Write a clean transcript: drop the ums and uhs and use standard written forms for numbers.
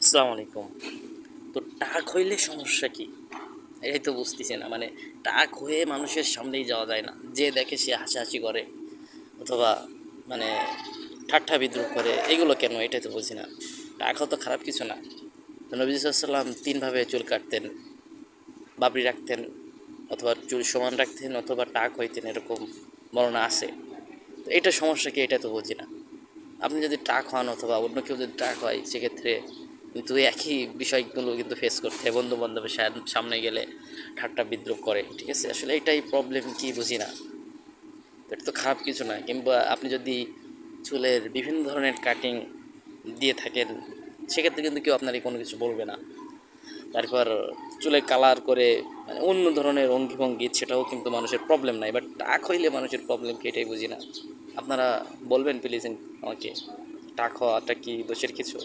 আসসালামু আলাইকুম। তো টাক হইলে সমস্যা কি? এটাই তো বুঝতেছি না। মানে টাক হয়ে মানুষের সামনেই যাওয়া যায় না। যে দেখে সে হাসাহাসি করে অথবা মানে ঠাট্টা বিদ্রূপ করে। এগুলো কেন? এটাই তো বুঝি না। টাক হওয়া তো খারাপ কিছু না। তো নবী সাল্লাল্লাহু ৩ ভাবে চুল কাটতেন, বাবরি রাখতেন অথবা চুল সমান রাখতেন অথবা টাক হইতেন এরকম বর্ণনা আছে। তো এটা সমস্যা কি? এটা তো বুঝি না। আপনি যদি ট্রাক হন অথবা অন্য কেউ যদি ট্রাক হয় সেক্ষেত্রে কিন্তু একই বিষয়গুলো কিন্তু ফেস করতে হয়। বন্ধু বান্ধবের সামনে গেলে ঠাট্টা বিদ্রূপ করে, ঠিক আছে? আসলে এটাই প্রবলেম, কি বুঝি না। এটা তো খারাপ কিছু না। কিংবা আপনি যদি চুলের বিভিন্ন ধরনের কাটিং দিয়ে থাকেন সেক্ষেত্রে কিন্তু কেউ আপনারই কোনো কিছু বলবে না। তারপর চুলের কালার করে মানে অন্য ধরনের অঙ্গি ভঙ্গি, সেটাও কিন্তু মানুষের প্রবলেম নাই। বাট টাক হইলে মানুষের প্রবলেম কি, এটাই বুঝি না। আপনারা বলবেন প্লিজ আমাকে, টাক হওয়াটা কি দোষের কিছু?